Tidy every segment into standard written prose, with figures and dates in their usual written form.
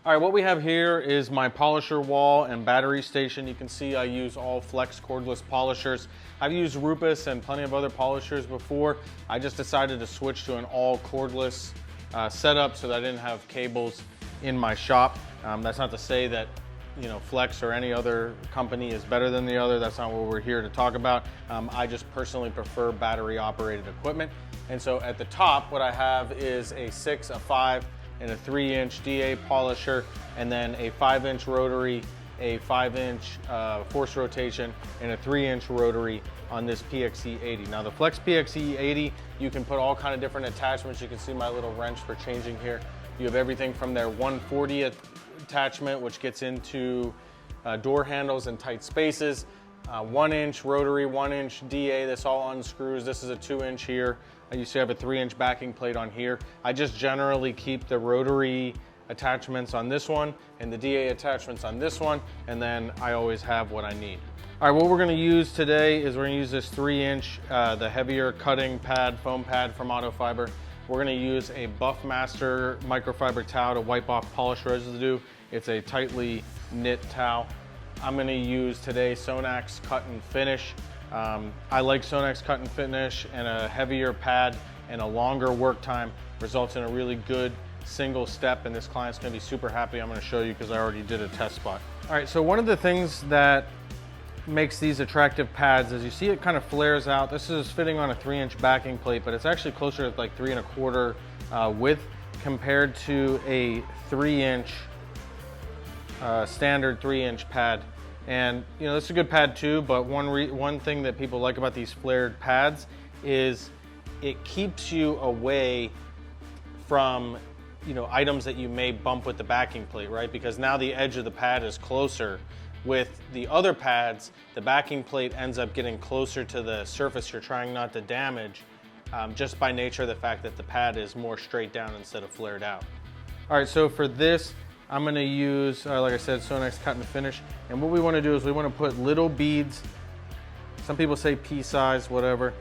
All right, what we have here is my polisher wall and battery station. You can see I use all flex cordless polishers. I've used Rupus and plenty of other polishers before. I just decided to switch to an all cordless setup so that I didn't have cables in my shop. That's not to say that Flex or any other company is better than the other. That's not what we're here to talk about. I just personally prefer battery operated equipment. And so at the top, what I have is a 6, a 5, and a 3-inch DA polisher, and then a 5-inch rotary, a 5-inch force rotation, and a 3-inch rotary on this PXE80. Now the Flex PXE80, you can put all kind of different attachments. You can see my little wrench for changing here. You have everything from their 140th attachment, which gets into door handles and tight spaces, 1-inch rotary, 1-inch DA, this all unscrews. This is a 2-inch here. I used to have a 3-inch backing plate on here. I just generally keep the rotary attachments on this one and the DA attachments on this one, and then I always have what I need. All right, what we're gonna use today is we're gonna use this 3-inch, the heavier cutting pad, foam pad from Autofiber. We're gonna use a Buffmaster microfiber towel to wipe off polish residue. It's a tightly knit towel. I'm gonna use today Sonax Cut Finish. I like Sonax Cut Finish, and a heavier pad and a longer work time results in a really good single step, and this client's gonna be super happy. I'm gonna show you because I already did a test spot. All right, so one of the things that makes these attractive pads is you see it kind of flares out. This is fitting on a 3-inch backing plate, but it's actually closer to like 3 1/4 width compared to a 3-inch standard 3-inch pad. And this is a good pad too, but one thing that people like about these flared pads is it keeps you away from items that you may bump with the backing plate, right? Because now the edge of the pad is closer. With the other pads, the backing plate ends up getting closer to the surface you're trying not to damage, just by nature of the fact that the pad is more straight down instead of flared out. All right, so for this, I'm gonna use, like I said, Sonax Cut Finish. And what we wanna do is we wanna put little beads. Some people say pea size, whatever.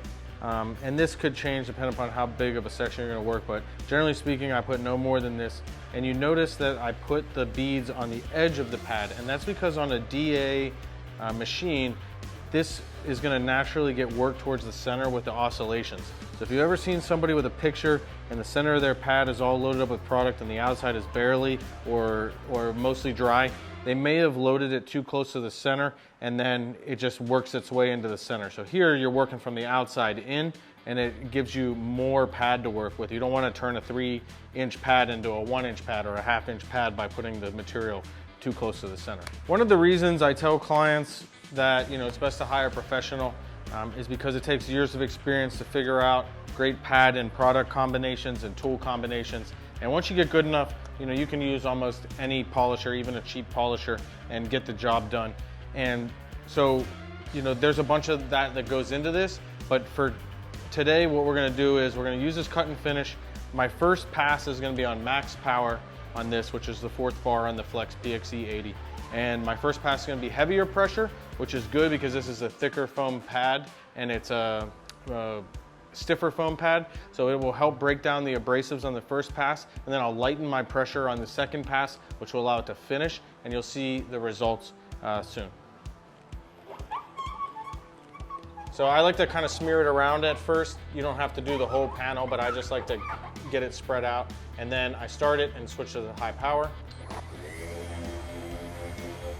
And this could change depending upon how big of a section you're gonna work, but generally speaking, I put no more than this. And you notice that I put the beads on the edge of the pad, and that's because on a DA machine, this is gonna naturally get worked towards the center with the oscillations. So if you've ever seen somebody with a picture and the center of their pad is all loaded up with product and the outside is barely or mostly dry, they may have loaded it too close to the center, and then it just works its way into the center. So here you're working from the outside in, and it gives you more pad to work with. You don't want to turn a 3-inch pad into a 1-inch pad or a 1/2-inch pad by putting the material too close to the center. One of the reasons I tell clients that it's best to hire a professional is because it takes years of experience to figure out great pad and product combinations and tool combinations. And once you get good enough, you can use almost any polisher, even a cheap polisher, and get the job done. And so, there's a bunch of that goes into this, but for today, what we're gonna do is we're gonna use this Cut Finish. My first pass is gonna be on max power on this, which is the 4th bar on the Flex PXE80. And my first pass is gonna be heavier pressure, which is good because this is a thicker foam pad and it's a stiffer foam pad, so it will help break down the abrasives on the first pass, and then I'll lighten my pressure on the second pass, which will allow it to finish, and you'll see the results soon. So I like to kind of smear it around at first. You don't have to do the whole panel, but I just like to get it spread out, and then I start it and switch to the high power.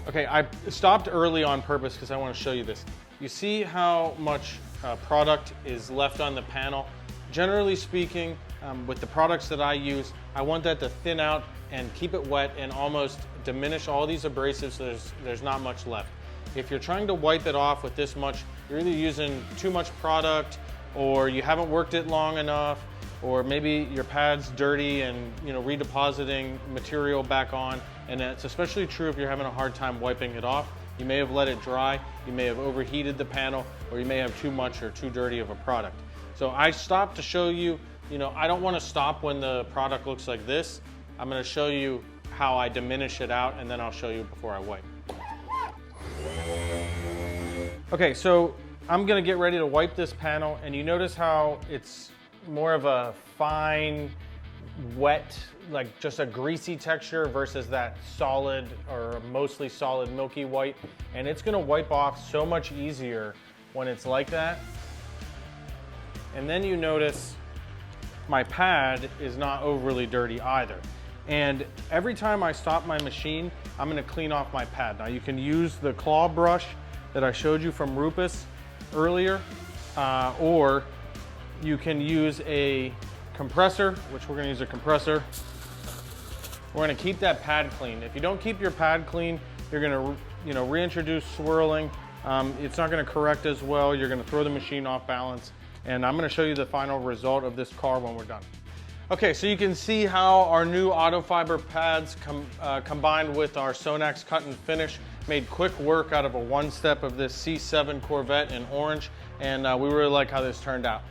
Okay, I stopped early on purpose because I want to show you this. You see how much product is left on the panel? Generally speaking, with the products that I use, I want that to thin out and keep it wet and almost diminish all these abrasives so there's not much left. If you're trying to wipe it off with this much, you're either using too much product, or you haven't worked it long enough, or maybe your pad's dirty and redepositing material back on. And it's especially true if you're having a hard time wiping it off. You may have let it dry, you may have overheated the panel, or you may have too much or too dirty of a product. So I stopped to show you, I don't want to stop when the product looks like this. I'm going to show you how I diminish it out, and then I'll show you before I wipe. Okay, so I'm going to get ready to wipe this panel, and you notice how it's more of a fine wet, like just a greasy texture versus that solid or mostly solid milky white. And it's gonna wipe off so much easier when it's like that. And then you notice my pad is not overly dirty either. And every time I stop my machine, I'm gonna clean off my pad. Now you can use the claw brush that I showed you from Rupus earlier, or you can use a compressor, which we're gonna use a compressor. We're gonna keep that pad clean. If you don't keep your pad clean, you're gonna reintroduce swirling. It's not gonna correct as well. You're gonna throw the machine off balance. And I'm gonna show you the final result of this car when we're done. Okay, so you can see how our new Autofiber pads combined with our Sonax Cut and Finish made quick work out of a one-step of this C7 Corvette in orange, and we really like how this turned out.